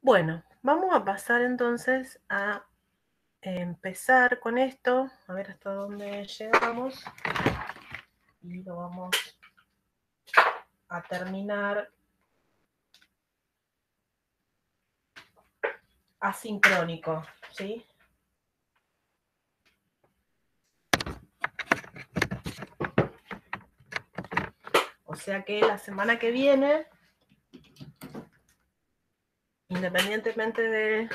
Bueno, vamos a pasar entonces a empezar con esto, a ver hasta dónde llegamos y lo vamos a terminar asincrónico, ¿sí? O sea que la semana que viene, independientemente de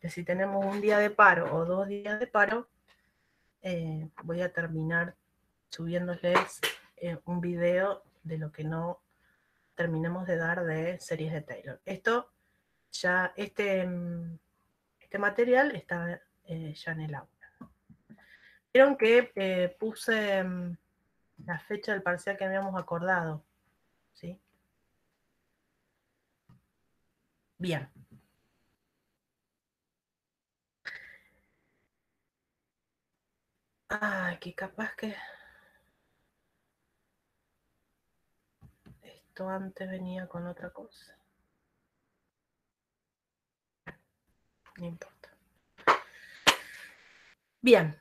si tenemos un día de paro o 2 días de paro, voy a terminar subiéndoles un video de lo que no terminemos de dar de series de Taylor. Esto ya, este material está ya en el aula. Vieron que puse la fecha del parcial que habíamos acordado, ¿sí? Bien. Ay, que capaz que esto antes venía con otra cosa. No importa. Bien.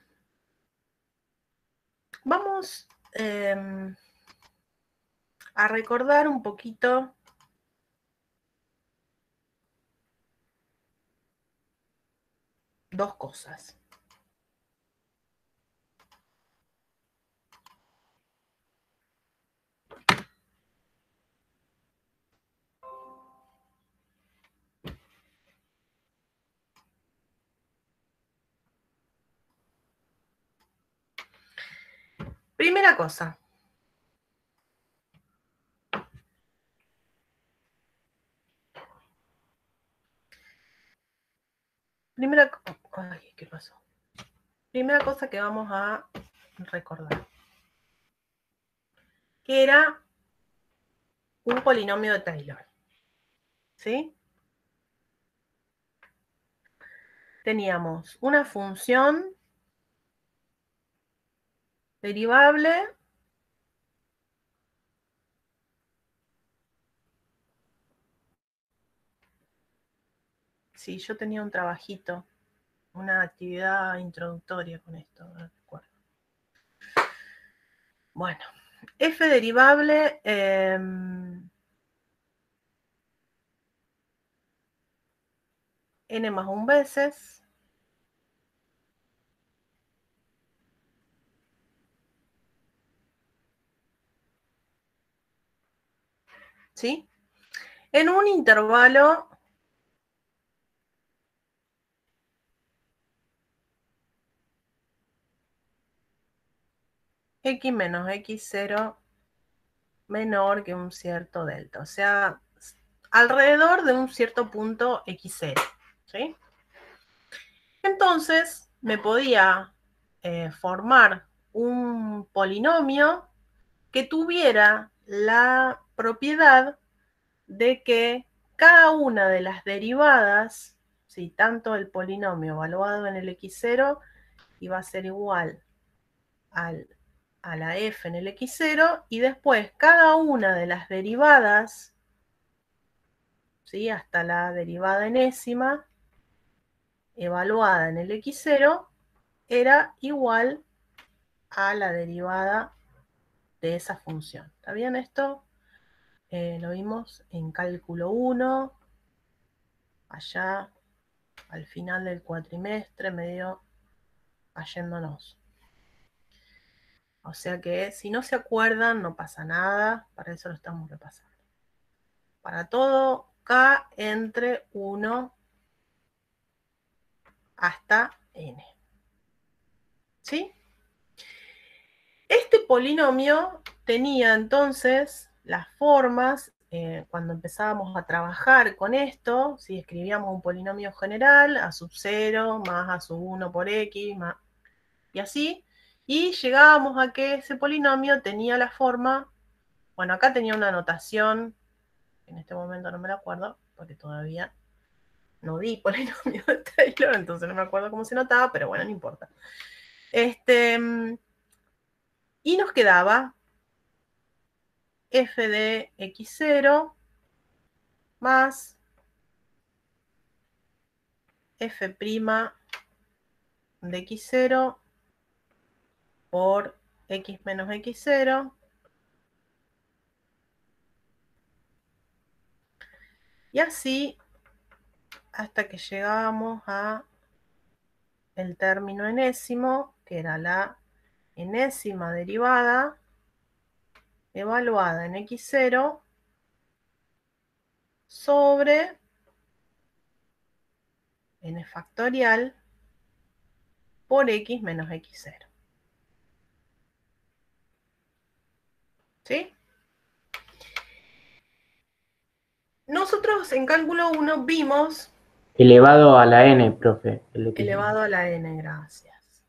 Vamos a recordar un poquito dos cosas. Primera cosa. Ay, ¿qué pasó? Primera cosa que vamos a recordar. Que era un polinomio de Taylor. ¿Sí? Teníamos una función derivable sí, yo tenía un trabajito, una actividad introductoria con esto, no recuerdo. Bueno, f derivable n más 1 veces ¿sí? En un intervalo x menos x0 menor que un cierto delta, o sea, alrededor de un cierto punto x0, ¿sí? Entonces, me podía formar un polinomio que tuviera la propiedad de que cada una de las derivadas, ¿sí? Tanto el polinomio evaluado en el x0 iba a ser igual a la f en el x0, y después cada una de las derivadas, ¿sí? Hasta la derivada enésima, evaluada en el x0, era igual a la derivada de esa función. ¿Está bien esto? Lo vimos en cálculo 1, allá al final del cuatrimestre, medio cayéndonos. O sea que si no se acuerdan, no pasa nada, para eso lo estamos repasando. Para todo k entre 1 hasta n. ¿Sí? Este polinomio tenía entonces las formas, cuando empezábamos a trabajar con esto, si escribíamos un polinomio general, a sub 0 más a sub 1 por x, más, y así, y llegábamos a que ese polinomio tenía la forma, bueno, acá tenía una notación, en este momento no me la acuerdo, porque todavía no di polinomio de Taylor, entonces no me acuerdo cómo se notaba, pero bueno, no importa. Y nos quedaba f de x0 más f' de x0 por x menos x0. Y así hasta que llegábamos a el término enésimo, que era la enésima derivada evaluada en x0 sobre n factorial por x menos x0. ¿Sí? Nosotros en cálculo 1 vimos Elevado a la n, profe. elevado a la n, gracias.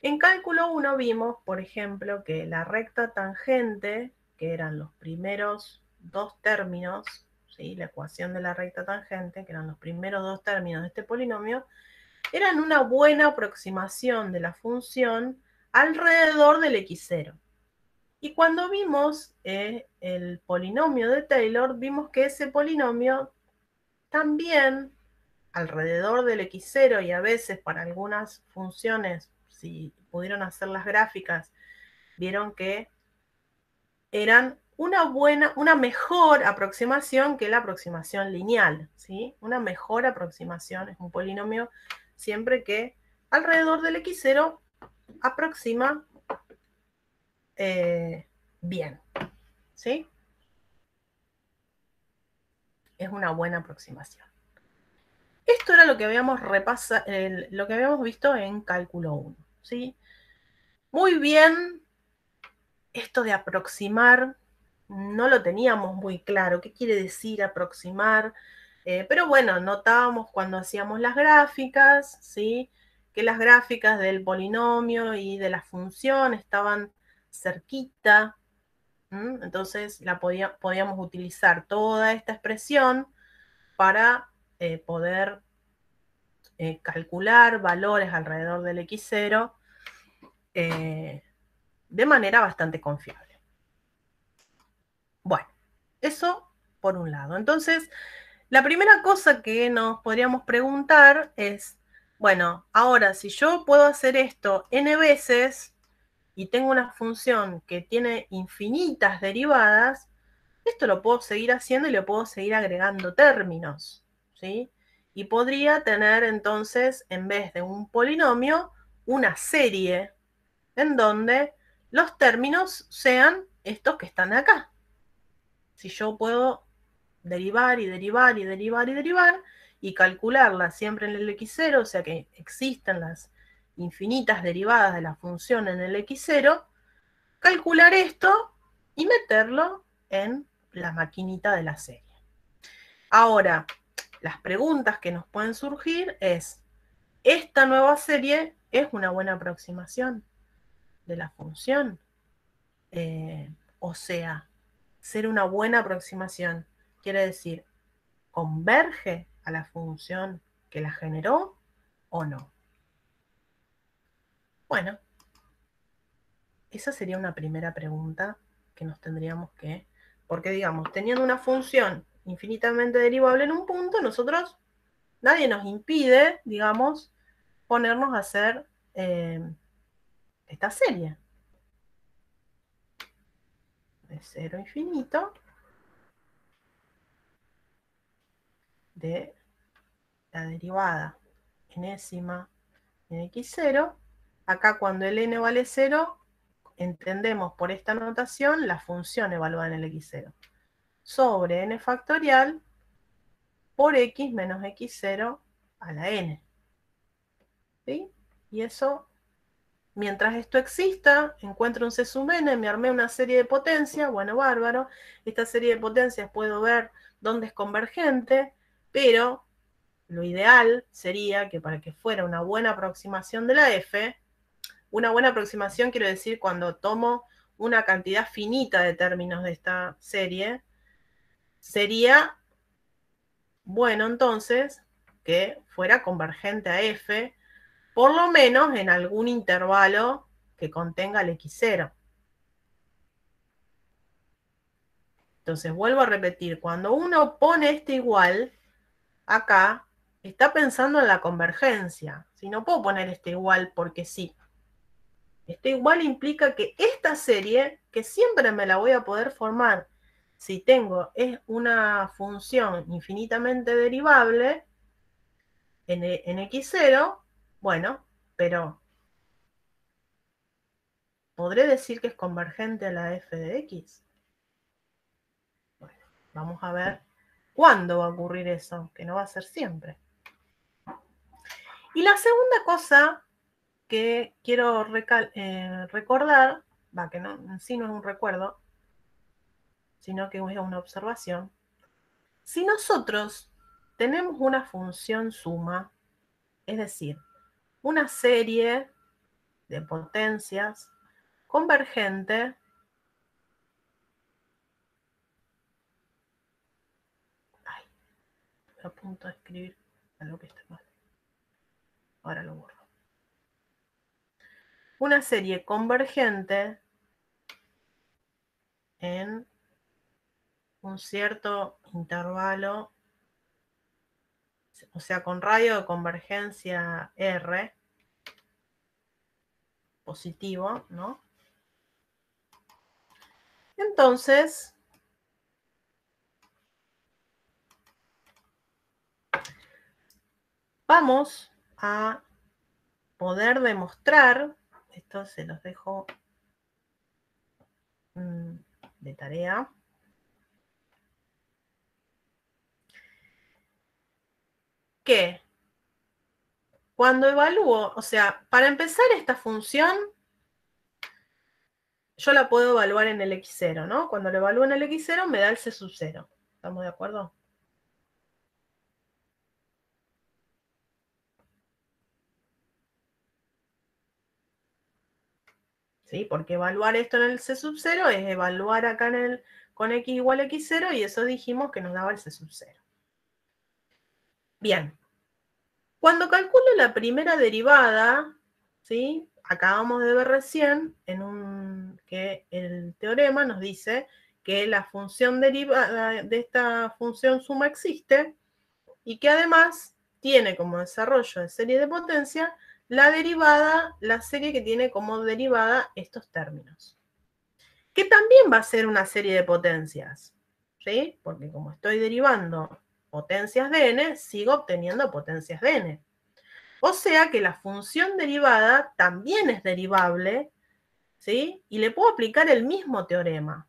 En cálculo 1 vimos, por ejemplo, que la recta tangente, que eran los primeros dos términos, ¿sí? La ecuación de la recta tangente, que eran los primeros dos términos de este polinomio, eran una buena aproximación de la función alrededor del x0. Y cuando vimos el polinomio de Taylor, vimos que ese polinomio también alrededor del x0 y a veces para algunas funciones, si pudieron hacer las gráficas, vieron que eran una mejor aproximación que la aproximación lineal, ¿sí? Una mejor aproximación, es un polinomio siempre que alrededor del x0 aproxima bien, ¿sí? Es una buena aproximación. Esto era lo que habíamos lo que habíamos visto en cálculo 1, ¿sí? Muy bien, esto de aproximar no lo teníamos muy claro. ¿Qué quiere decir aproximar? Pero bueno, notábamos cuando hacíamos las gráficas, ¿sí? Que las gráficas del polinomio y de la función estaban cerquita. Entonces podíamos utilizar toda esta expresión para poder calcular valores alrededor del x0 de manera bastante confiable. Bueno, eso por un lado. Entonces, la primera cosa que nos podríamos preguntar es, bueno, ahora si yo puedo hacer esto n veces y tengo una función que tiene infinitas derivadas, esto lo puedo seguir haciendo y le puedo seguir agregando términos, ¿sí? Y podría tener entonces, en vez de un polinomio, una serie en donde los términos sean estos que están acá. Si yo puedo derivar y derivar y derivar y derivar y calcularla siempre en el x0, o sea que existen las infinitas derivadas de la función en el x0, calcular esto y meterlo en la maquinita de la serie. Ahora, las preguntas que nos pueden surgir es, ¿esta nueva serie es una buena aproximación de la función? O sea, ser una buena aproximación quiere decir, ¿converge a la función que la generó o no? Bueno, esa sería una primera pregunta que nos tendríamos que... Porque digamos, teniendo una función infinitamente derivable en un punto, nosotros, nadie nos impide, digamos, ponernos a hacer esta serie. De 0 a infinito de la derivada enésima en x0. Acá cuando el n vale 0, entendemos por esta notación la función evaluada en el x0 sobre n factorial por x menos x0 a la n. ¿Sí? Y eso, mientras esto exista, encuentro un C sub n, me armé una serie de potencias, bueno, bárbaro. Esta serie de potencias puedo ver dónde es convergente, pero lo ideal sería que para que fuera una buena aproximación de la f, una buena aproximación quiero decir cuando tomo una cantidad finita de términos de esta serie, sería bueno entonces que fuera convergente a f, por lo menos en algún intervalo que contenga el x0. Entonces vuelvo a repetir, cuando uno pone este igual acá, está pensando en la convergencia. Si no puedo poner este igual porque sí. Este igual implica que esta serie, que siempre me la voy a poder formar si tengo es una función infinitamente derivable en x0, bueno, pero ¿podré decir que es convergente a la f de x? Bueno, vamos a ver cuándo va a ocurrir eso, que no va a ser siempre. Y la segunda cosa que quiero recordar, que no, en sí no es un recuerdo, sino que es una observación. Si nosotros tenemos una función suma, es decir, una serie de potencias convergente, ay, estoy a punto de escribir algo que está mal, ahora lo borro. Una serie convergente en un cierto intervalo, o sea, con radio de convergencia R, positivo, ¿no? Entonces, vamos a poder demostrar, esto se los dejo de tarea, que cuando evalúo, o sea, para empezar esta función, yo la puedo evaluar en el x0, ¿no? Cuando lo evalúo en el x0 me da el c sub 0. ¿Estamos de acuerdo? ¿Sí? Porque evaluar esto en el c sub 0 es evaluar acá con x igual a x0 y eso dijimos que nos daba el c sub 0. Bien. Cuando calculo la primera derivada, ¿sí? Acabamos de ver recién que el teorema nos dice que la función derivada de esta función suma existe y que además tiene como desarrollo de serie de potencia la derivada, la serie que tiene como derivada estos términos. Que también va a ser una serie de potencias, ¿sí? Porque como estoy derivando potencias de n, sigo obteniendo potencias de n. O sea que la función derivada también es derivable, ¿sí? Y le puedo aplicar el mismo teorema.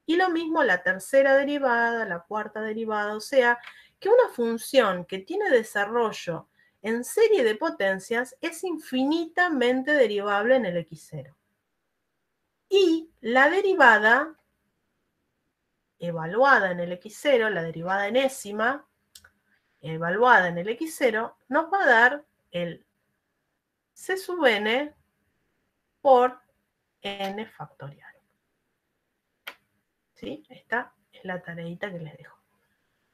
Y lo mismo la tercera derivada, la cuarta derivada, o sea que una función que tiene desarrollo en serie de potencias es infinitamente derivable en el x0. Y la derivada evaluada en el x0, la derivada enésima, evaluada en el x0, nos va a dar el c sub n por n factorial. ¿Sí? Esta es la tareita que les dejo.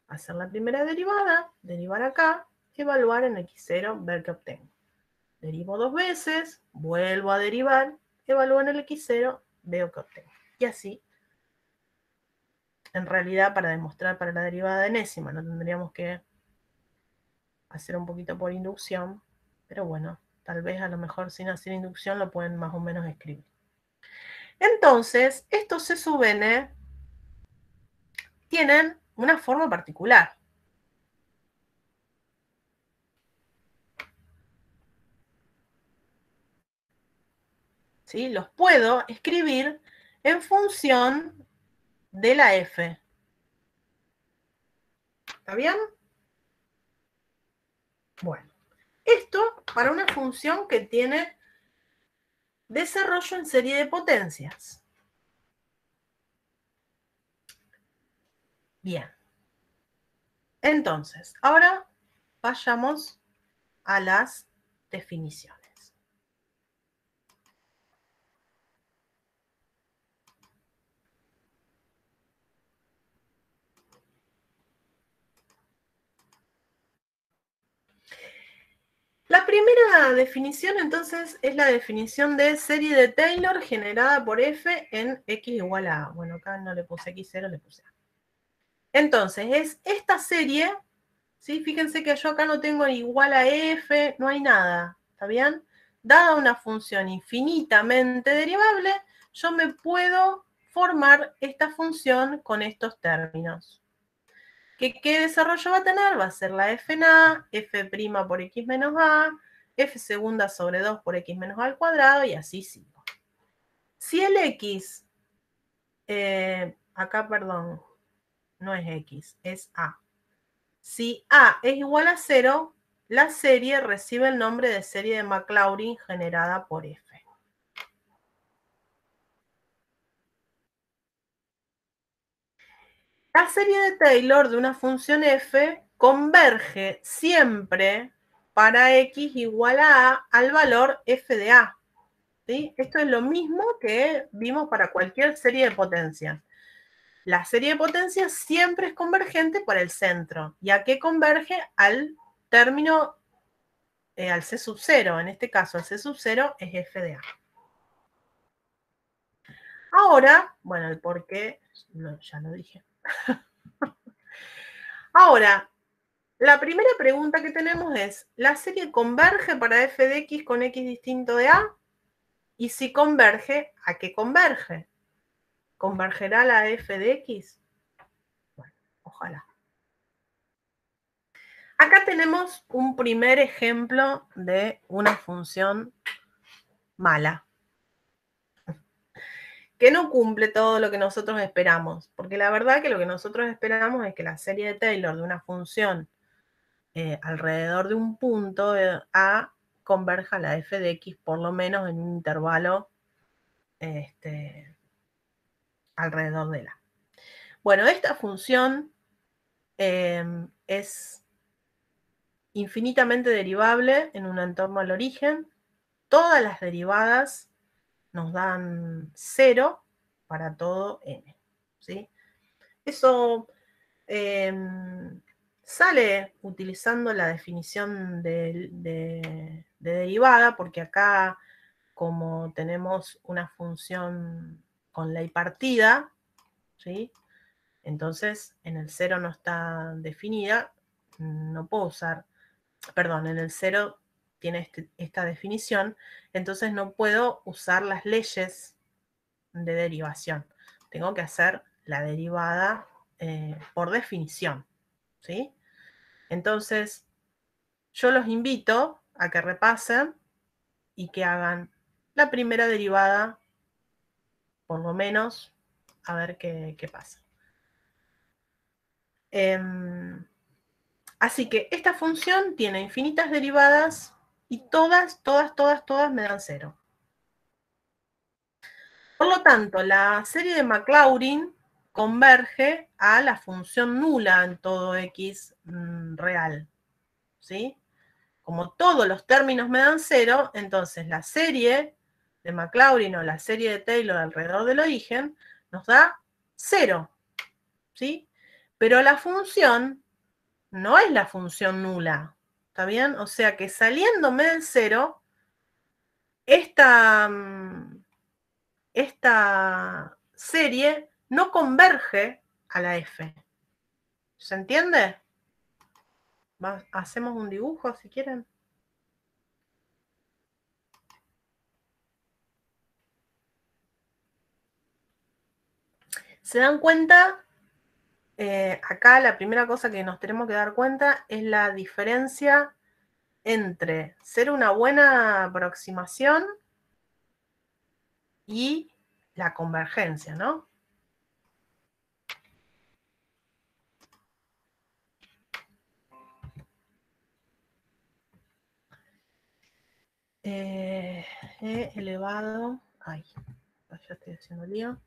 Hacer la primera derivada, derivar acá, evaluar en x0, ver qué obtengo. Derivo dos veces, vuelvo a derivar, evalúo en el x0, veo qué obtengo. Y así, en realidad, para demostrar para la derivada enésima, no tendríamos que hacer un poquito por inducción, pero bueno, tal vez a lo mejor sin hacer inducción lo pueden más o menos escribir. Entonces, estos C sub n tienen una forma particular. ¿Sí? Los puedo escribir en función de la f. ¿Está bien? Bueno, esto para una función que tiene desarrollo en serie de potencias. Bien. Entonces, ahora vayamos a las definiciones. La primera definición, entonces, es la definición de serie de Taylor generada por f en x igual a a. Bueno, acá no le puse x0, le puse a. Entonces, es esta serie ¿Sí? Fíjense que yo acá no tengo igual a f, no hay nada, ¿está bien? Dada una función infinitamente derivable, yo me puedo formar esta función con estos términos. ¿Qué desarrollo va a tener? Va a ser la f en a, f' por x menos a, f segunda sobre 2 por x menos a al cuadrado, y así sigo. Si el x, acá perdón, no es x, es a. Si a es igual a 0, la serie recibe el nombre de serie de Maclaurin generada por f. La serie de Taylor de una función f converge siempre para x igual a al valor f de a. ¿Sí? Esto es lo mismo que vimos para cualquier serie de potencias. La serie de potencias siempre es convergente para el centro. ¿Y a qué converge? Al término, al C sub 0. En este caso, el C sub 0 es f de a. Ahora, bueno, el por qué, no, ya lo dije. Ahora, la primera pregunta que tenemos es, ¿la serie converge para f de x con x distinto de a? Y si converge, ¿a qué converge? ¿Convergerá la f de x? Bueno, ojalá. Acá tenemos un primer ejemplo de una función mala, que no cumple todo lo que nosotros esperamos, porque la verdad que lo que nosotros esperamos es que la serie de Taylor de una función alrededor de un punto a converja la f de x por lo menos en un intervalo alrededor de la. Bueno, esta función es infinitamente derivable en un entorno al origen. Todas las derivadas nos dan 0 para todo n. ¿Sí? Eso sale utilizando la definición de derivada, porque acá, como tenemos una función con ley partida, ¿sí? Entonces en el 0 no está definida, no puedo usar, perdón, en el 0 tiene esta definición, entonces no puedo usar las leyes de derivación. Tengo que hacer la derivada por definición, ¿sí? Entonces, yo los invito a que repasen y que hagan la primera derivada, por lo menos, a ver qué pasa. Así que esta función tiene infinitas derivadas y todas me dan 0. Por lo tanto, la serie de Maclaurin converge a la función nula en todo x real, ¿sí? Como todos los términos me dan 0, entonces la serie de Maclaurin o la serie de Taylor alrededor del origen nos da 0, ¿sí? Pero la función no es la función nula, ¿está bien? O sea que saliéndome del 0, esta serie no converge a la f. ¿Se entiende? Hacemos un dibujo si quieren. ¿Se dan cuenta? Acá la primera cosa que nos tenemos que dar cuenta es la diferencia entre ser una buena aproximación y la convergencia, ¿no? Elevado, ay, ya estoy haciendo lío,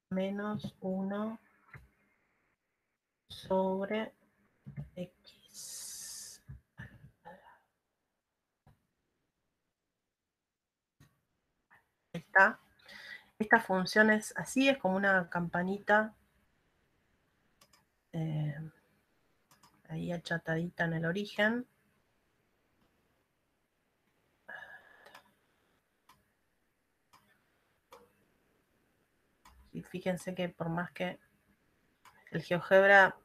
menos 1 sobre x. Ahí está. Esta función es así, es como una campanita ahí achatadita en el origen. Y fíjense que por más que el GeoGebra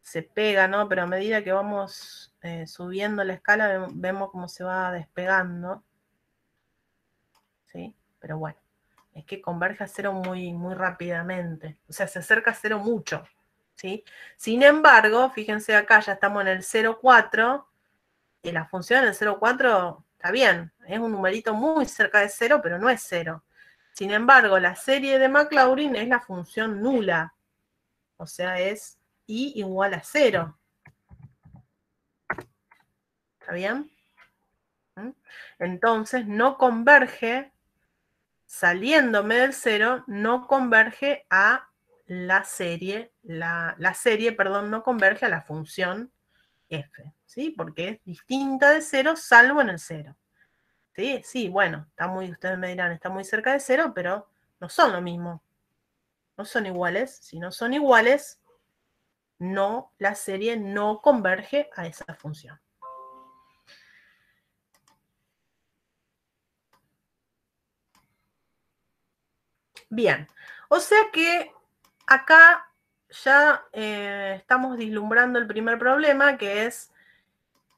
se pega, ¿no? Pero a medida que vamos subiendo la escala, vemos cómo se va despegando, ¿sí? Pero bueno, es que converge a cero muy, muy rápidamente, o sea, se acerca a cero mucho, ¿sí? Sin embargo, fíjense acá, ya estamos en el 0,4, y la función del 0,4 está bien, es un numerito muy cerca de cero, pero no es cero. Sin embargo, la serie de Maclaurin es la función nula, o sea, es i igual a 0. ¿Está bien? Entonces no converge, saliéndome del 0, no converge a la serie, perdón, no converge a la función f, ¿sí? Porque es distinta de 0 salvo en el 0. ¿Sí? Sí, bueno, ustedes me dirán, está muy cerca de 0, pero no son lo mismo. No son iguales. Si no son iguales, no, la serie no converge a esa función. Bien, o sea que acá ya estamos vislumbrando el primer problema, que es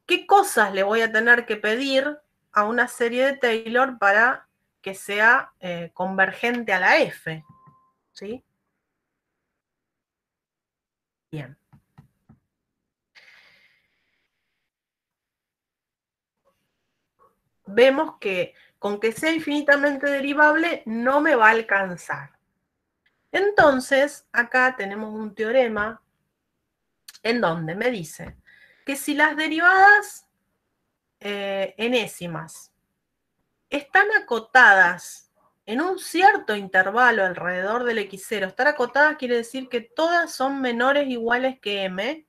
qué cosas le voy a tener que pedir a una serie de Taylor para que sea convergente a la F, ¿sí? Bien. Vemos que con que sea infinitamente derivable no me va a alcanzar. Entonces, acá tenemos un teorema en donde me dice que si las derivadas enésimas están acotadas en un cierto intervalo alrededor del x0, estar acotadas quiere decir que todas son menores o iguales que m,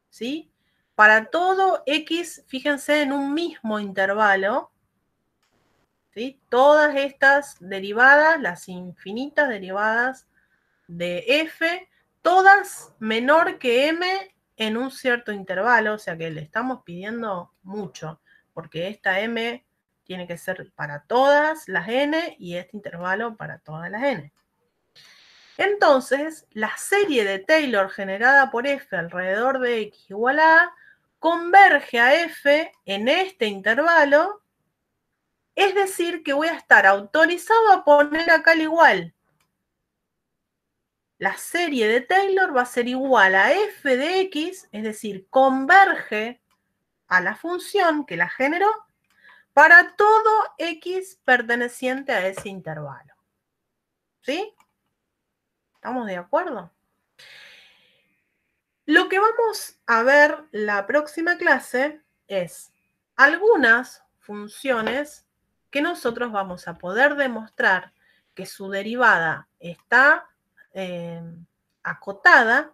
¿sí? Para todo x, fíjense, en un mismo intervalo, ¿sí? Todas estas derivadas, las infinitas derivadas de f, todas menor que m en un cierto intervalo, o sea que le estamos pidiendo mucho, porque esta m tiene que ser para todas las n y este intervalo para todas las n. Entonces, la serie de Taylor generada por f alrededor de x igual a a converge a f en este intervalo, es decir, que voy a estar autorizado a poner acá el igual. La serie de Taylor va a ser igual a f de x, es decir, converge a la función que la generó para todo x perteneciente a ese intervalo. ¿Sí? ¿Estamos de acuerdo? Lo que vamos a ver la próxima clase es algunas funciones que nosotros vamos a poder demostrar que su derivada está acotada.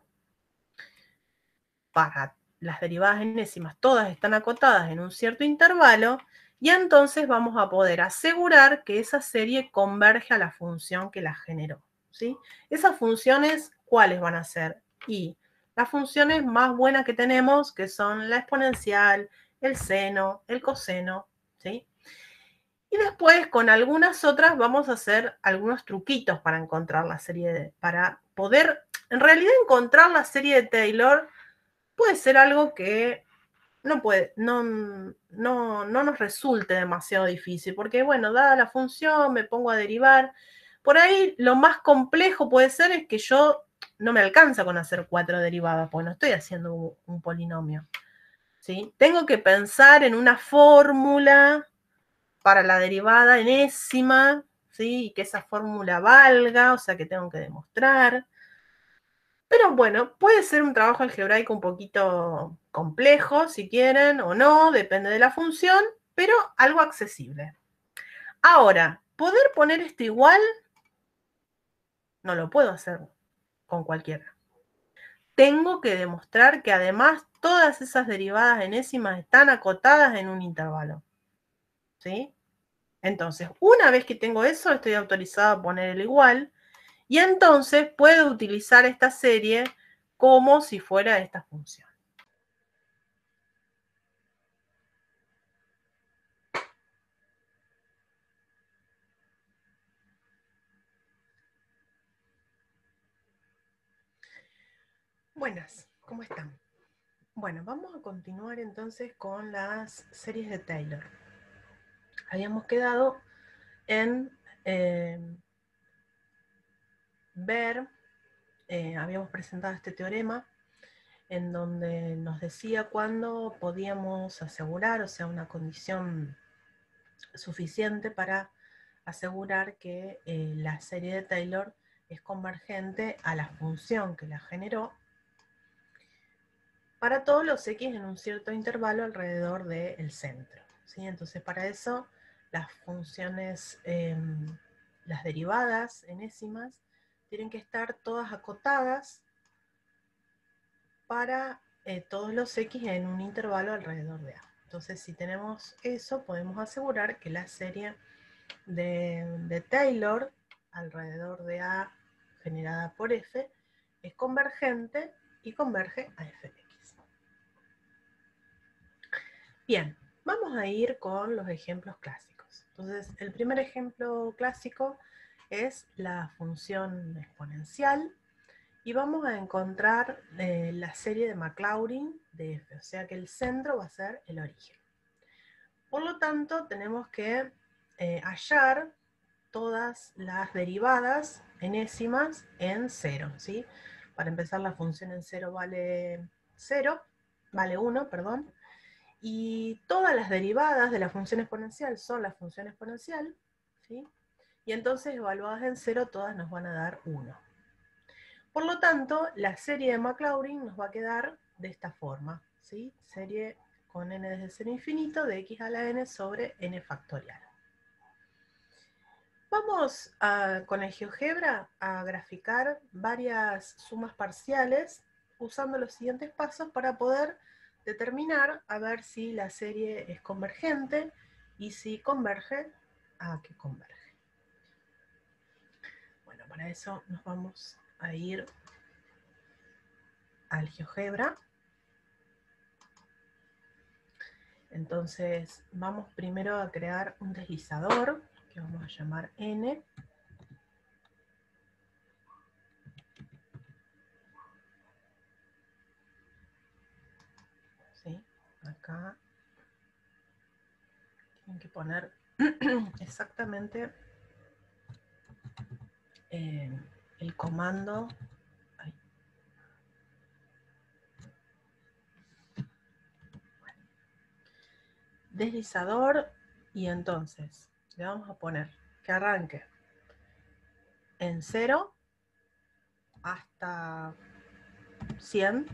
Para las derivadas enésimas, todas están acotadas en un cierto intervalo, y entonces vamos a poder asegurar que esa serie converge a la función que la generó, ¿sí? Esas funciones, ¿cuáles van a ser? Y las funciones más buenas que tenemos, que son la exponencial, el seno, el coseno, ¿sí? Y después, con algunas otras, vamos a hacer algunos truquitos para encontrar la serie, para poder, en realidad, encontrar la serie de Taylor puede ser algo que no nos resulte demasiado difícil, porque bueno, dada la función, me pongo a derivar. Por ahí lo más complejo puede ser es que yo no me alcanza con hacer 4 derivadas, porque no estoy haciendo un polinomio, ¿sí? Tengo que pensar en una fórmula para la derivada enésima, ¿sí? Y que esa fórmula valga, o sea que tengo que demostrar. Pero bueno, puede ser un trabajo algebraico un poquito complejo, si quieren, o no, depende de la función, pero algo accesible. Ahora, poder poner esto igual, no lo puedo hacer con cualquiera. Tengo que demostrar que además todas esas derivadas enésimas están acotadas en un intervalo. ¿Sí? Entonces, una vez que tengo eso, estoy autorizado a poner el igual, y entonces puedo utilizar esta serie como si fuera esta función. Buenas, ¿cómo están? Bueno, vamos a continuar entonces con las series de Taylor. Habíamos quedado en habíamos presentado este teorema en donde nos decía cuándo podíamos asegurar, o sea, una condición suficiente para asegurar que la serie de Taylor es convergente a la función que la generó para todos los x en un cierto intervalo alrededor del centro, ¿sí? Entonces para eso las funciones, las derivadas enésimas, tienen que estar todas acotadas para todos los x en un intervalo alrededor de A. Entonces si tenemos eso, podemos asegurar que la serie de Taylor alrededor de A generada por F es convergente y converge a Fx. Bien, vamos a ir con los ejemplos clásicos. Entonces, el primer ejemplo clásico es la función exponencial y vamos a encontrar la serie de Maclaurin de f, o sea que el centro va a ser el origen. Por lo tanto, tenemos que hallar todas las derivadas enésimas en 0, ¿sí? Para empezar, la función en 0 vale 0, vale 1, perdón, y todas las derivadas de la función exponencial son la función exponencial, ¿sí? Y entonces evaluadas en 0 todas nos van a dar 1. Por lo tanto, la serie de Maclaurin nos va a quedar de esta forma, ¿sí? Serie con n desde 0 infinito de x a la n sobre n factorial. Vamos con el GeoGebra a graficar varias sumas parciales usando los siguientes pasos para poder determinar a ver si la serie es convergente y si converge, a qué converge. Bueno, para eso nos vamos a ir al GeoGebra. Entonces vamos primero a crear un deslizador que vamos a llamar n. ¿Sí? Acá tienen que poner exactamente el comando. Ay. Bueno. Deslizador, y entonces le vamos a poner que arranque en 0 hasta 100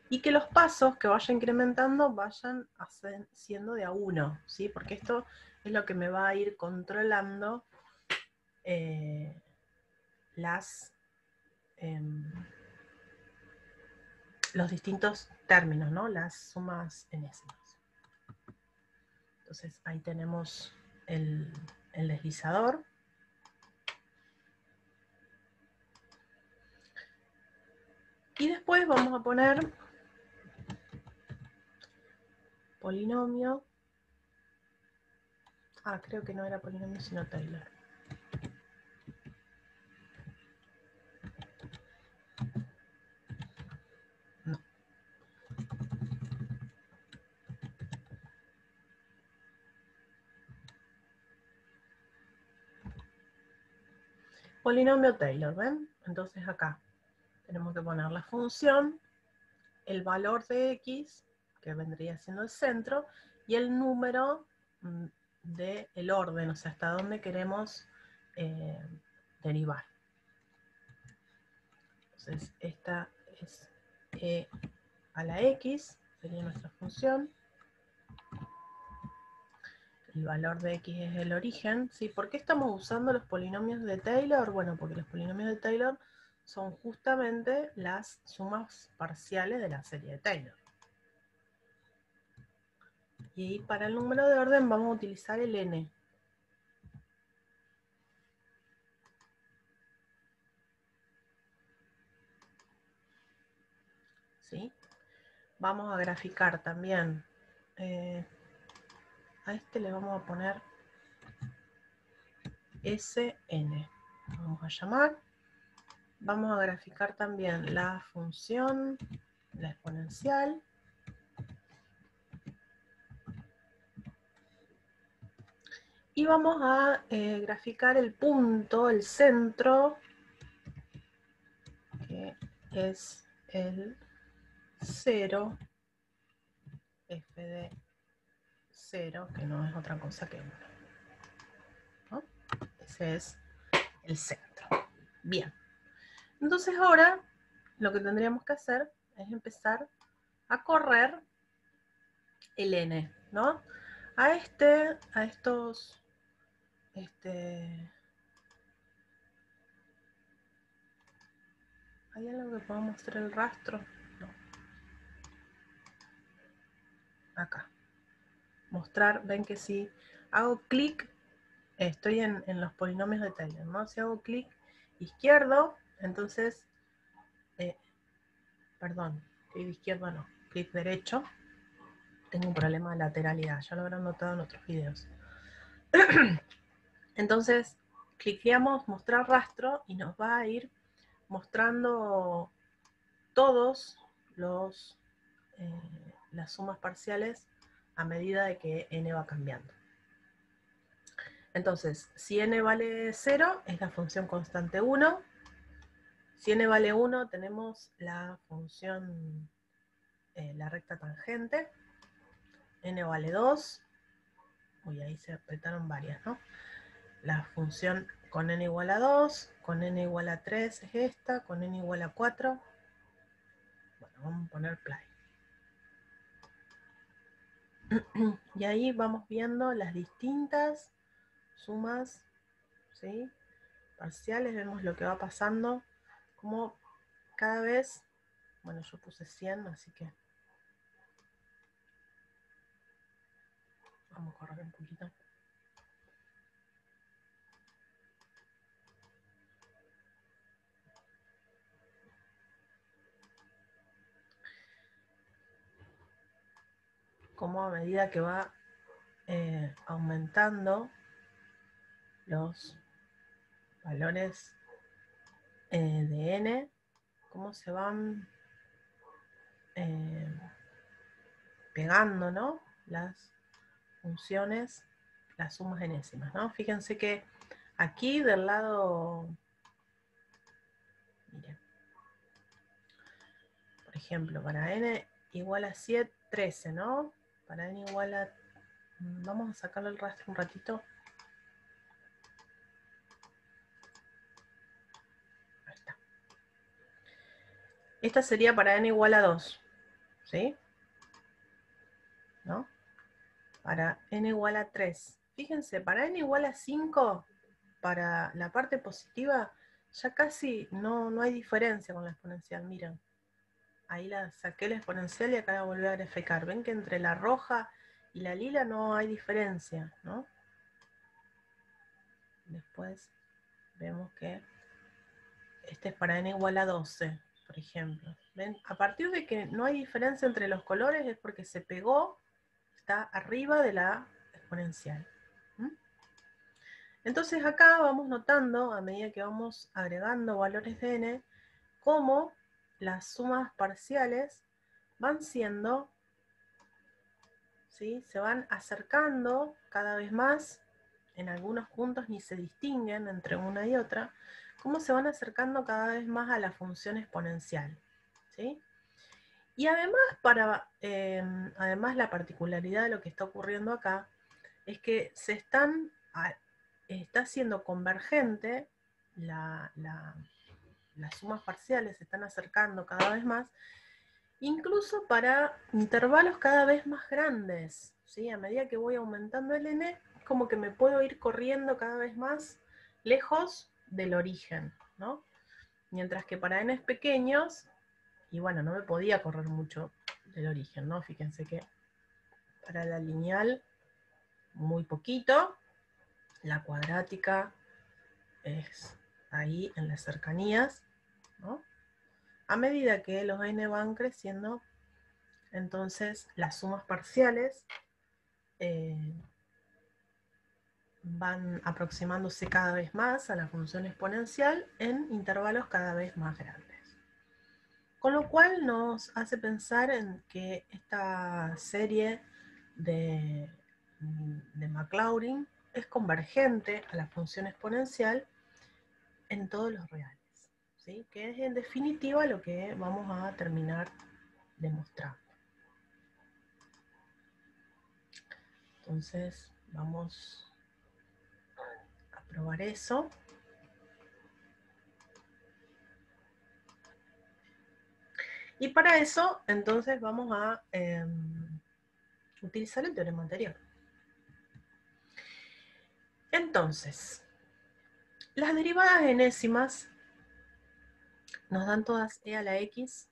y que los pasos que vaya incrementando vayan siendo de a 1, ¿sí? Porque esto es lo que me va a ir controlando los distintos términos, ¿no? Las sumas enésimas. Entonces ahí tenemos el deslizador. Y después vamos a poner polinomio. Creo que no era polinomio sino Taylor. No. Polinomio Taylor, ¿ven? Entonces acá tenemos que poner la función, el valor de x, que vendría siendo el centro, y el número del orden, o sea, hasta dónde queremos derivar. Entonces, esta es e a la x, sería nuestra función. El valor de x es el origen, ¿sí? ¿Por qué estamos usando los polinomios de Taylor? Bueno, porque los polinomios de Taylor son justamente las sumas parciales de la serie de Taylor. Y para el número de orden vamos a utilizar el n. ¿Sí? Vamos a graficar también. A este le vamos a poner Sn. Vamos a llamar. vamos a graficar también la función, la exponencial. Y vamos a graficar el punto, el centro, que es el 0, f de 0, que no es otra cosa que 1. ¿No? Ese es el centro. Bien. Entonces ahora lo que tendríamos que hacer es empezar a correr el n, ¿no? A estos, ¿hay algo que pueda mostrar el rastro? No. Acá. Mostrar, ven que si hago clic, estoy en los polinomios de Taylor, ¿no? Si hago clic izquierdo, entonces, perdón, clic izquierdo no, clic derecho, tengo un problema de lateralidad, ya lo habrán notado en otros videos. Entonces, cliqueamos mostrar rastro y nos va a ir mostrando todos las sumas parciales a medida de que n va cambiando. Entonces, si n vale 0, es la función constante 1. Si n vale 1, tenemos la función, la recta tangente. N vale 2. Uy, ahí se apretaron varias, ¿no? La función con n igual a 2, con n igual a 3 es esta, con n igual a 4. Bueno, vamos a poner play. Y ahí vamos viendo las distintas sumas, ¿sí? Parciales, vemos lo que va pasando, como cada vez, bueno, yo puse 100, así que vamos a correr un poquito. Como a medida que va aumentando los valores de n, cómo se van pegando, ¿no? Las funciones, las sumas enésimas, ¿no? Fíjense que aquí del lado, miren, por ejemplo, para n igual a 7, 13, ¿no? Para n igual a... Vamos a sacarle el rastro un ratito. Ahí está. Esta sería para n igual a 2, ¿sí? ¿No? Para n igual a 3. Fíjense, para n igual a 5, para la parte positiva, ya casi no hay diferencia con la exponencial, miren. Ahí la saqué la exponencial y acá la volví a graficar. Ven que entre la roja y la lila no hay diferencia, ¿no? Después vemos que este es para n igual a 12, por ejemplo. ¿Ven? A partir de que no hay diferencia entre los colores es porque se pegó, está arriba de la exponencial. Entonces acá vamos notando, a medida que vamos agregando valores de n, cómo las sumas parciales van siendo, ¿sí? Se van acercando cada vez más, en algunos puntos ni se distinguen entre una y otra, cómo se van acercando cada vez más a la función exponencial, ¿sí? Y además, además la particularidad de lo que está ocurriendo acá es que está siendo convergente, las sumas parciales se están acercando cada vez más, incluso para intervalos cada vez más grandes, ¿sí? A medida que voy aumentando el n, es como que me puedo ir corriendo cada vez más lejos del origen, ¿no? Mientras que para n pequeños, y bueno, no me podía correr mucho del origen, ¿no? Fíjense que para la lineal, muy poquito, la cuadrática es ahí en las cercanías, ¿no? A medida que los n van creciendo, entonces las sumas parciales van aproximándose cada vez más a la función exponencial en intervalos cada vez más grandes. Con lo cual nos hace pensar en que esta serie de Maclaurin es convergente a la función exponencial en todos los reales, ¿sí? Que es en definitiva lo que vamos a terminar demostrando. Entonces vamos a probar eso. Y para eso, entonces, vamos a utilizar el teorema anterior. Entonces, las derivadas enésimas nos dan todas e a la x,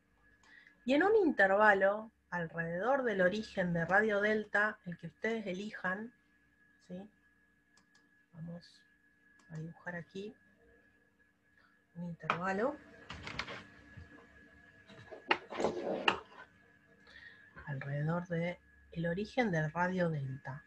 y en un intervalo alrededor del origen de radio delta, el que ustedes elijan, ¿sí? Vamos a dibujar aquí un intervalo alrededor del origen del radio delta.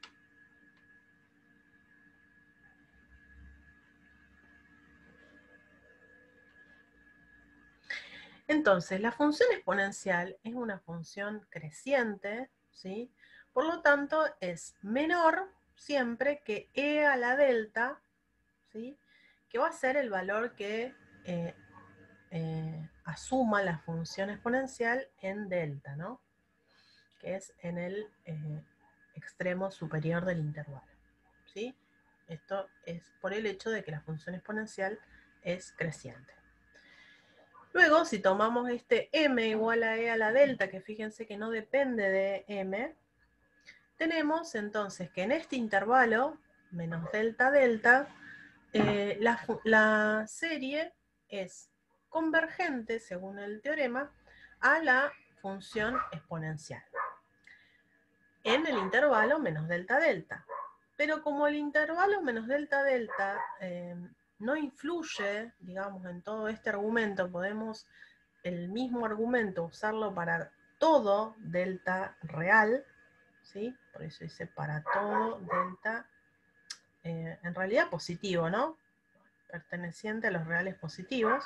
Entonces, la función exponencial es una función creciente, ¿sí? Por lo tanto, es menor siempre que e a la delta, ¿sí? Que va a ser el valor que asuma la función exponencial en delta, ¿no? Que es en el extremo superior del intervalo, ¿sí? Esto es por el hecho de que la función exponencial es creciente. Luego, si tomamos este m igual a e a la delta, que fíjense que no depende de m, tenemos entonces que en este intervalo, menos delta delta, la serie es convergente, según el teorema, a la función exponencial en el intervalo menos delta delta. Pero como el intervalo menos delta delta no influye, digamos, en todo este argumento, podemos el mismo argumento usarlo para todo delta real, ¿sí? Por eso dice para todo delta, en realidad positivo, ¿no? Perteneciente a los reales positivos.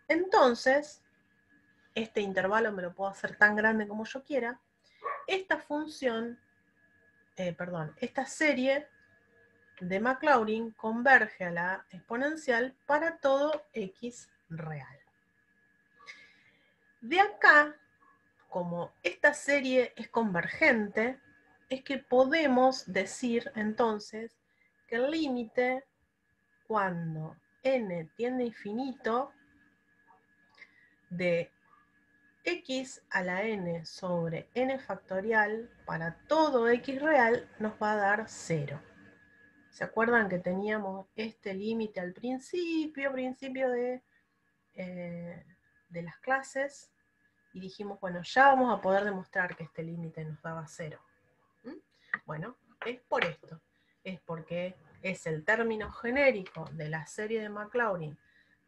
Entonces, este intervalo me lo puedo hacer tan grande como yo quiera. Esta función, esta serie de Maclaurin converge a la exponencial para todo x real. De acá, como esta serie es convergente, es que podemos decir entonces que el límite cuando n tiende a infinito de x a la n sobre n factorial para todo x real nos va a dar 0. ¿Se acuerdan que teníamos este límite al principio de las clases? Y dijimos, bueno, ya vamos a poder demostrar que este límite nos daba 0. Bueno, es por esto. Es porque es el término genérico de la serie de Maclaurin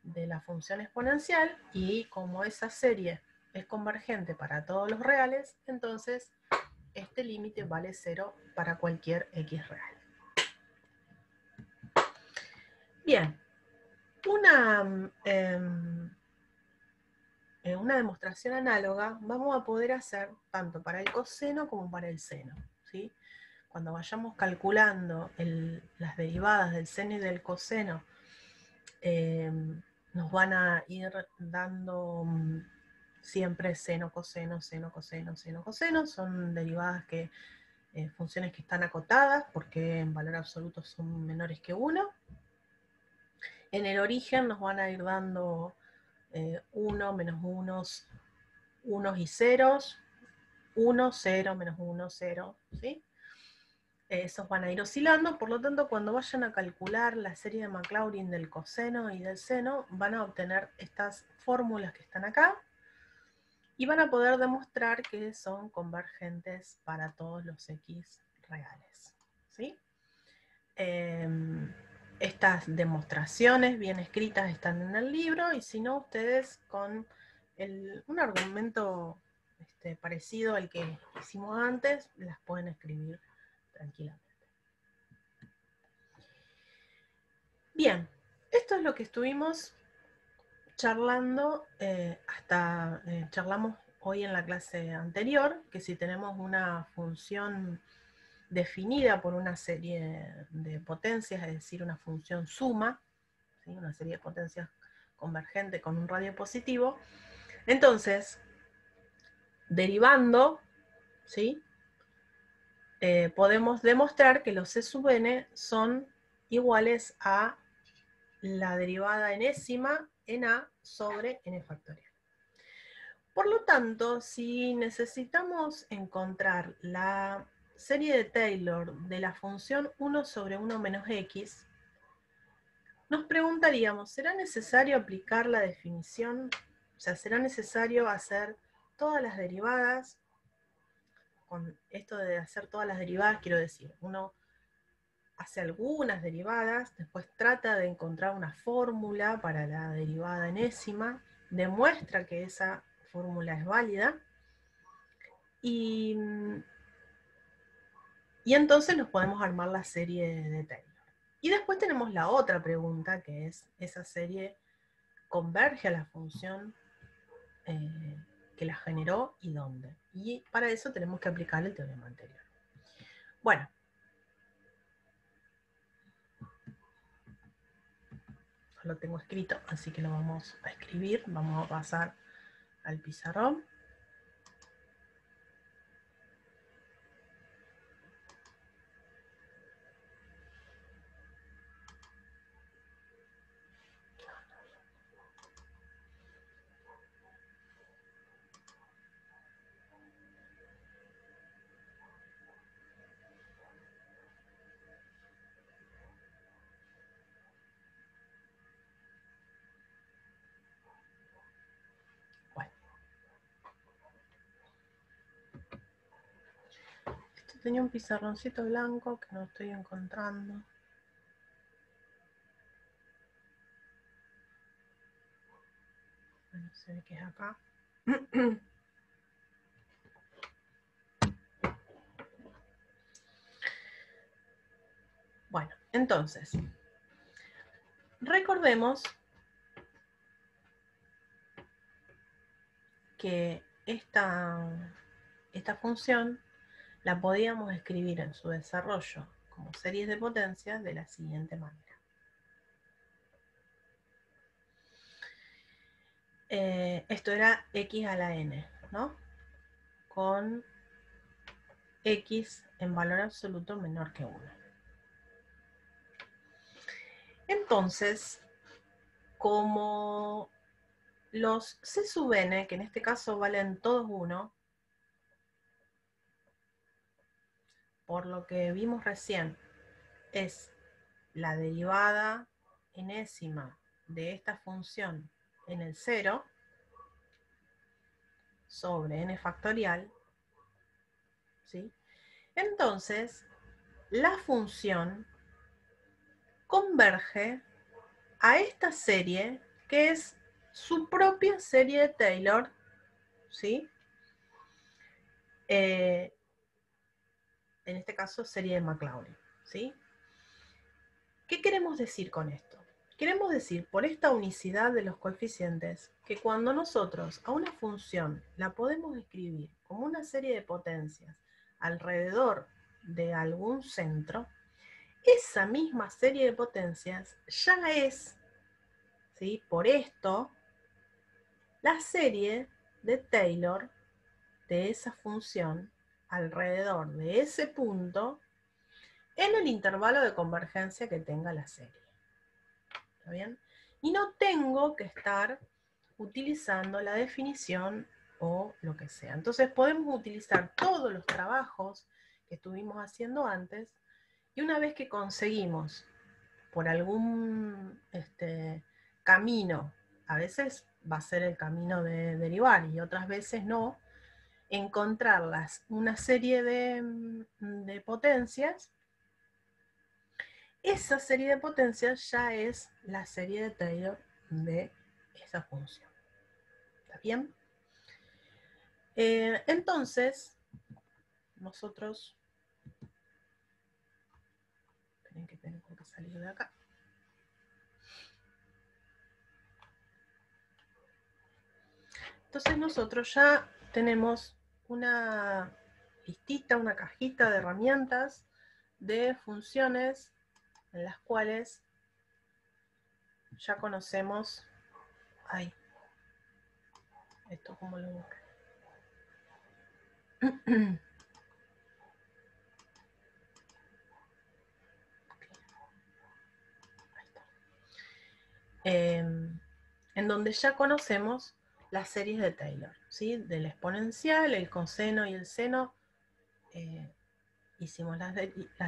de la función exponencial, y como esa serie es convergente para todos los reales, entonces este límite vale 0 para cualquier x real. Bien, una demostración análoga vamos a poder hacer tanto para el coseno como para el seno, ¿sí? Cuando vayamos calculando las derivadas del seno y del coseno, nos van a ir dando siempre seno, coseno, seno, coseno, seno, coseno. Son derivadas funciones que están acotadas porque en valor absoluto son menores que 1. En el origen nos van a ir dando 1, menos 1, unos y ceros, 1, 0, menos 1, 0, ¿sí? Esos van a ir oscilando, por lo tanto, cuando vayan a calcular la serie de Maclaurin del coseno y del seno, van a obtener estas fórmulas que están acá, y van a poder demostrar que son convergentes para todos los x reales, ¿sí? Estas demostraciones bien escritas están en el libro, y si no, ustedes con un argumento parecido al que hicimos antes, las pueden escribir tranquilamente. Bien, esto es lo que estuvimos charlando charlamos hoy en la clase anterior, que si tenemos una función definida por una serie de potencias, es decir, una función suma, ¿sí? Una serie de potencias convergente con un radio positivo, entonces, derivando, ¿sí? Podemos demostrar que los C sub n son iguales a la derivada enésima en A sobre n factorial. Por lo tanto, si necesitamos encontrar la serie de Taylor de la función 1 sobre 1 menos x, nos preguntaríamos, ¿será necesario aplicar la definición? O sea, ¿será necesario hacer todas las derivadas? Con esto de hacer todas las derivadas, quiero decir, uno hace algunas derivadas, después trata de encontrar una fórmula para la derivada enésima, demuestra que esa fórmula es válida, y entonces nos podemos armar la serie de Taylor. Y después tenemos la otra pregunta, que es, ¿esa serie converge a la función que la generó y dónde? Y para eso tenemos que aplicar el teorema anterior. Bueno, lo tengo escrito, así que lo vamos a escribir, vamos a pasar al pizarrón. Bueno, esto tenía un pizarroncito blanco que no estoy encontrando. Bueno, se ve que es acá. Bueno, entonces, recordemos que esta función la podíamos escribir en su desarrollo como series de potencias de la siguiente manera. Esto era x a la n, ¿no? Con x en valor absoluto menor que 1. Entonces, como los C sub n, que en este caso valen todos 1, por lo que vimos recién, es la derivada enésima de esta función en el 0 sobre n factorial, ¿sí? Entonces, la función converge a esta serie que es su propia serie de Taylor, ¿sí? En este caso, serie de Maclaurin, ¿sí? ¿Qué queremos decir con esto? Queremos decir, por esta unicidad de los coeficientes, que cuando nosotros a una función la podemos escribir como una serie de potencias alrededor de algún centro, esa misma serie de potencias ya es, ¿sí? Por esto, la serie de Taylor de esa función alrededor de ese punto en el intervalo de convergencia que tenga la serie. ¿Está bien? Y no tengo que estar utilizando la definición o lo que sea. Entonces podemos utilizar todos los trabajos que estuvimos haciendo antes, y una vez que conseguimos por algún camino, a veces va a ser el camino de derivar y otras veces no, encontrarlas una serie de potencias, esa serie de potencias ya es la serie de Taylor de esa función. ¿Está bien? Entonces, nosotros... Esperen que tengo que salir de acá. Entonces nosotros ya tenemos una listita, una cajita de herramientas de funciones en las cuales ya conocemos. Ay, esto como lo busco. En donde ya conocemos las series de Taylor, ¿sí? Del exponencial, el coseno y el seno. Hicimos las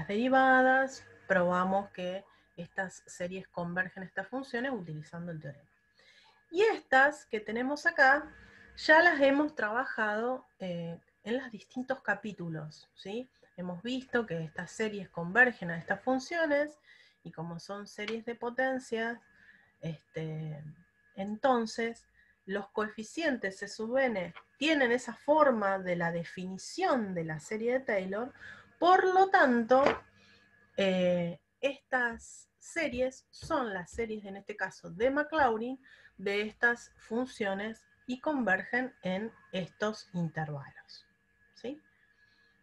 derivadas, probamos que estas series convergen estas funciones utilizando el teorema. Y estas que tenemos acá, ya las hemos trabajado en los distintos capítulos, ¿sí? Hemos visto que estas series convergen a estas funciones, y como son series de potencias, entonces los coeficientes C sub n tienen esa forma de la definición de la serie de Taylor. Por lo tanto, estas series son las series, en este caso, de Maclaurin, de estas funciones y convergen en estos intervalos, ¿sí?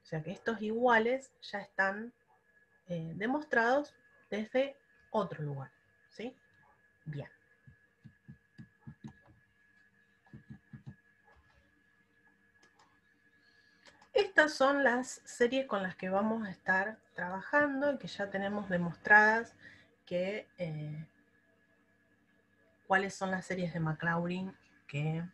O sea que estos iguales ya están demostrados desde otro lugar, ¿sí? Bien. Estas son las series con las que vamos a estar trabajando y que ya tenemos demostradas que cuáles son las series de Maclaurin que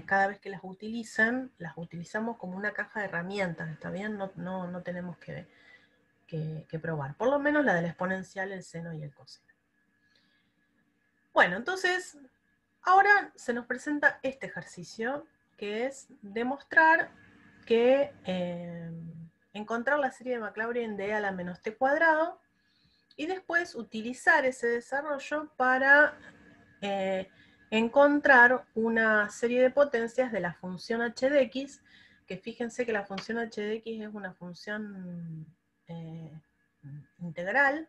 cada vez que las utilizan, las utilizamos como una caja de herramientas, ¿está bien? No tenemos que probar. Por lo menos la del exponencial, el seno y el coseno. Bueno, entonces, ahora se nos presenta este ejercicio, que es demostrar que encontrar la serie de Maclaurin de a la menos t cuadrado, y después utilizar ese desarrollo para encontrar una serie de potencias de la función h de x, que fíjense que la función h de x es una función integral,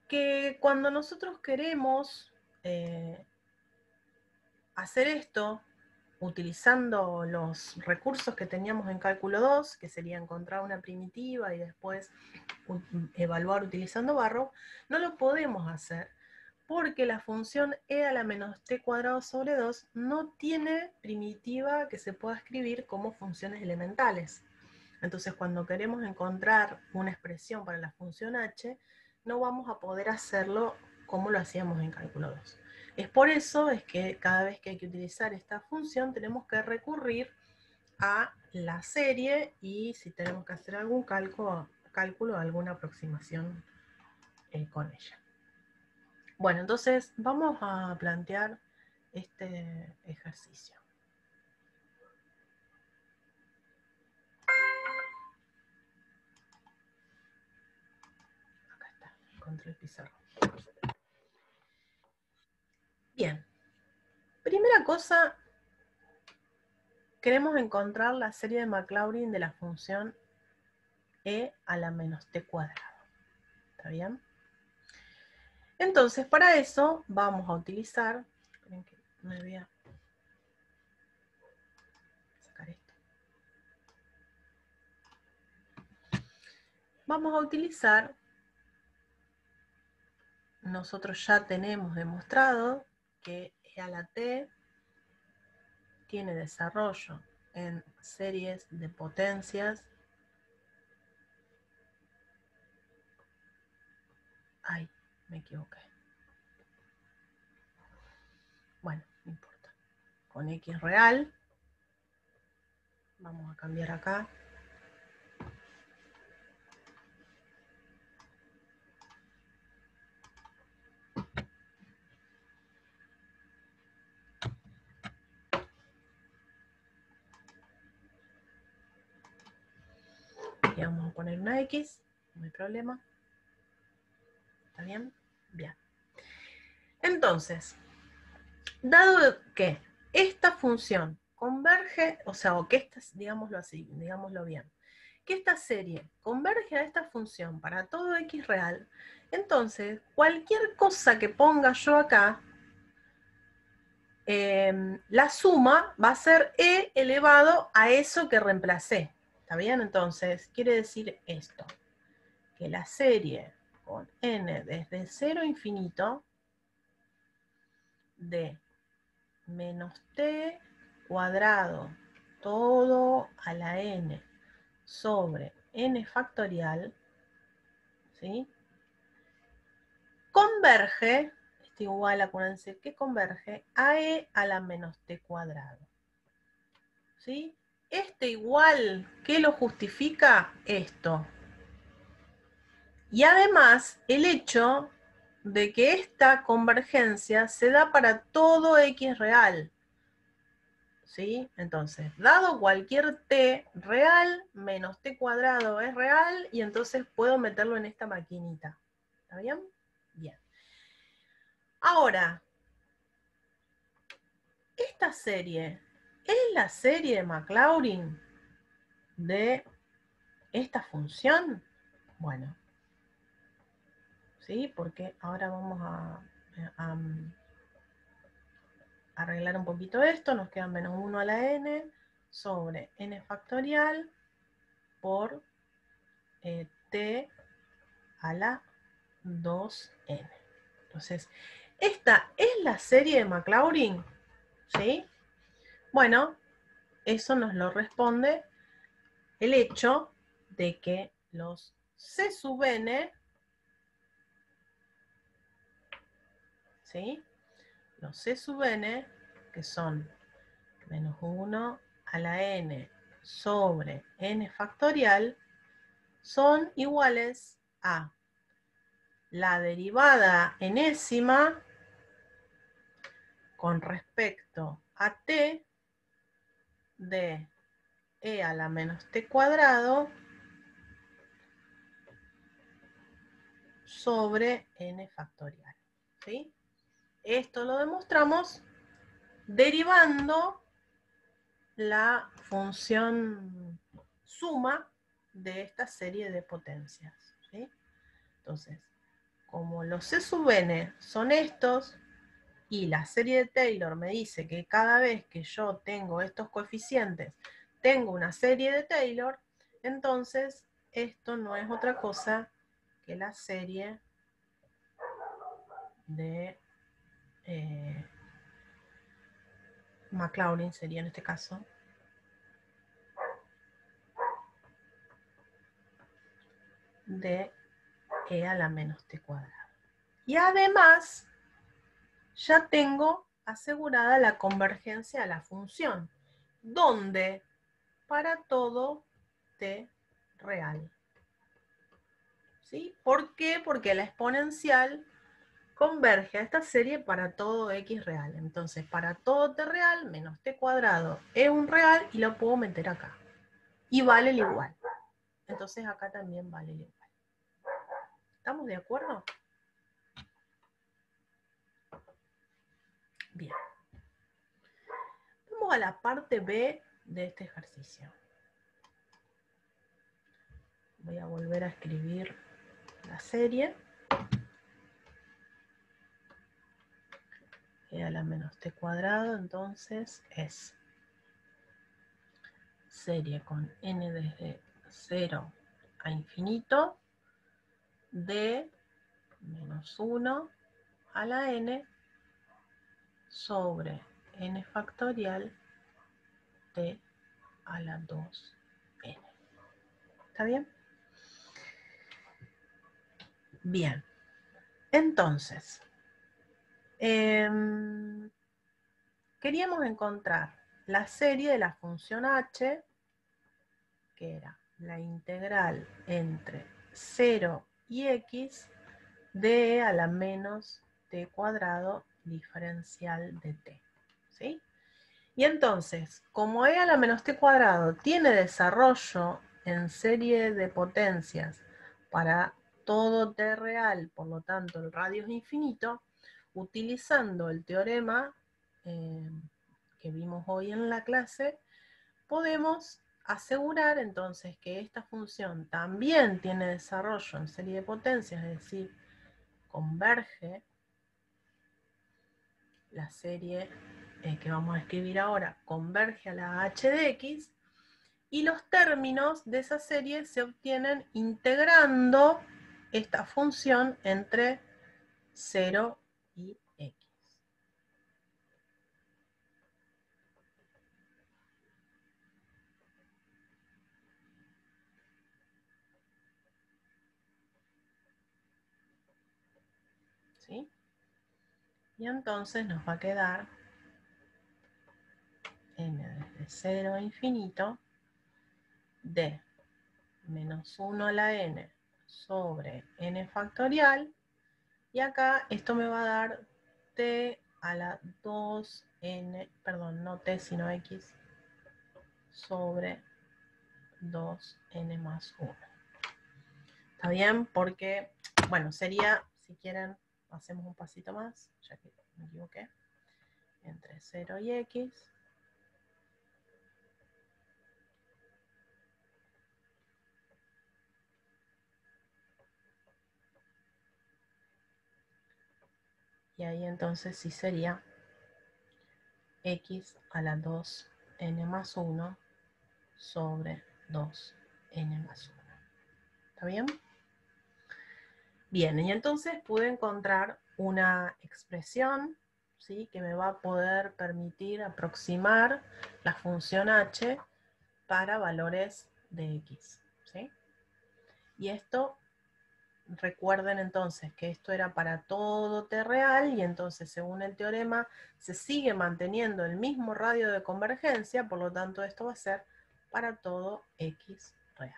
que cuando nosotros queremos hacer esto utilizando los recursos que teníamos en cálculo 2, que sería encontrar una primitiva y después evaluar utilizando Barrow, no lo podemos hacer porque la función e a la menos t cuadrado sobre 2 no tiene primitiva que se pueda escribir como funciones elementales. Entonces, cuando queremos encontrar una expresión para la función h, no vamos a poder hacerlo como lo hacíamos en cálculo 2. Es por eso es que cada vez que hay que utilizar esta función tenemos que recurrir a la serie, y si tenemos que hacer algún cálculo, alguna aproximación con ella. Bueno, entonces vamos a plantear este ejercicio. Acá está, encontré el pizarrón. Bien, primera cosa, queremos encontrar la serie de Maclaurin de la función e a la menos t cuadrado. ¿Está bien? Entonces, para eso vamos a utilizar, esperen que me voy a sacar esto. Vamos a utilizar, nosotros ya tenemos demostrado que e a la t tiene desarrollo en series de potencias. Ay, me equivoqué. Bueno, no importa. Con x real. Vamos a cambiar acá. Y vamos a poner una x, no hay problema. ¿Está bien? Bien. Entonces, dado que esta función converge, o sea, o que esta, digámoslo así, digámoslo bien, que esta serie converge a esta función para todo x real, entonces cualquier cosa que ponga yo acá, la suma va a ser e elevado a eso que reemplacé. ¿Está bien? Entonces, quiere decir esto, que la serie con n desde 0 a infinito de menos t cuadrado todo a la n sobre n factorial, ¿sí? Converge, esto igual, acuérdense que converge a e a la menos t cuadrado. ¿Sí? Este igual, ¿qué lo justifica? Esto. Y además, el hecho de que esta convergencia se da para todo x real. ¿Sí? Entonces, dado cualquier t real, menos t cuadrado es real, y entonces puedo meterlo en esta maquinita. ¿Está bien? Bien. Ahora, esta serie es la serie de Maclaurin de esta función. Bueno, ¿sí? Porque ahora vamos a arreglar un poquito esto. Nos queda menos 1 a la n sobre n factorial por t a la 2n. Entonces, esta es la serie de Maclaurin, ¿sí? Bueno, eso nos lo responde el hecho de que los c sub n, ¿sí? Los c sub n, que son menos 1 a la n sobre n factorial, son iguales a la derivada enésima con respecto a t de e a la menos t cuadrado sobre n factorial. ¿Sí? Esto lo demostramos derivando la función suma de esta serie de potencias. ¿Sí? Entonces, como los c sub n son estos, y la serie de Taylor me dice que cada vez que yo tengo estos coeficientes, tengo una serie de Taylor, entonces esto no es otra cosa que la serie de Maclaurin, sería en este caso, de e a la menos t cuadrado. Y además, ya tengo asegurada la convergencia a la función, donde para todo t real. ¿Sí? ¿Por qué? Porque la exponencial converge a esta serie para todo x real. Entonces, para todo t real menos t cuadrado es un real y lo puedo meter acá. Y vale el igual. Entonces acá también vale el igual. ¿Estamos de acuerdo? Bien. Vamos a la parte B de este ejercicio. Voy a volver a escribir la serie. E a la menos t cuadrado, entonces es serie con n desde 0 a infinito de menos 1 a la n sobre n factorial t a la 2n. ¿Está bien? Bien. Entonces, queríamos encontrar la serie de la función h, que era la integral entre 0 y x de e a la menos t cuadrado diferencial de t. ¿Sí? Y entonces, como e a la menos t cuadrado tiene desarrollo en serie de potencias para todo t real, por lo tanto el radio es infinito, utilizando el teorema que vimos hoy en la clase, podemos asegurar entonces que esta función también tiene desarrollo en serie de potencias, es decir, converge la serie que vamos a escribir ahora, converge a la h de x, y los términos de esa serie se obtienen integrando esta función entre 0 y x. ¿Sí? Y entonces nos va a quedar n desde 0 a infinito de menos 1 a la n sobre n factorial, y acá esto me va a dar t a la 2n, perdón, no t sino x, sobre 2n más 1. ¿Está bien? Porque, bueno, sería, si quieren, hacemos un pasito más, ya que me equivoqué, entre 0 y x. Y ahí entonces sí sería x a la 2n más 1 sobre 2n más 1. ¿Está bien? Bien, y entonces pude encontrar una expresión, ¿sí?, que me va a poder permitir aproximar la función h para valores de x, ¿sí? Y esto, recuerden entonces que esto era para todo t real, y entonces según el teorema se sigue manteniendo el mismo radio de convergencia, por lo tanto esto va a ser para todo x real,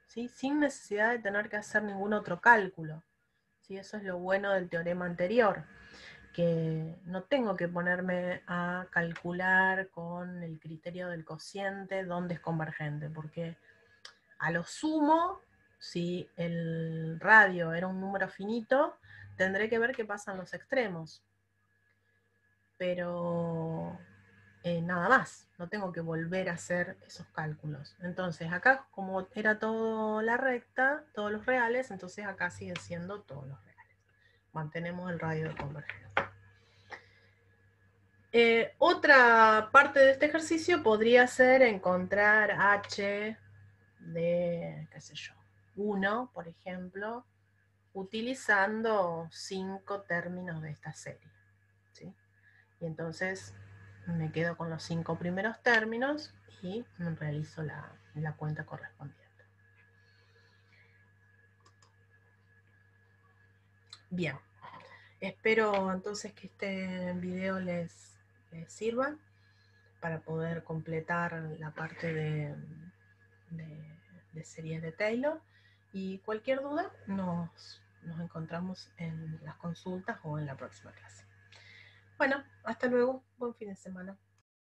¿sí?, sin necesidad de tener que hacer ningún otro cálculo, ¿sí? Eso es lo bueno del teorema anterior, que no tengo que ponerme a calcular con el criterio del cociente dónde es convergente, porque a lo sumo, si el radio era un número finito, tendré que ver qué pasa en los extremos. Pero nada más, no tengo que volver a hacer esos cálculos. Entonces acá, como era todo la recta, todos los reales, entonces acá siguen siendo todos los reales. Mantenemos el radio de convergencia. Otra parte de este ejercicio podría ser encontrar h de, qué sé yo, 1, por ejemplo, utilizando 5 términos de esta serie, ¿sí? Y entonces me quedo con los 5 primeros términos y realizo la cuenta correspondiente. Bien, espero entonces que este video les sirva para poder completar la parte de series de Taylor, y cualquier duda nos encontramos en las consultas o en la próxima clase. Bueno, hasta luego, buen fin de semana.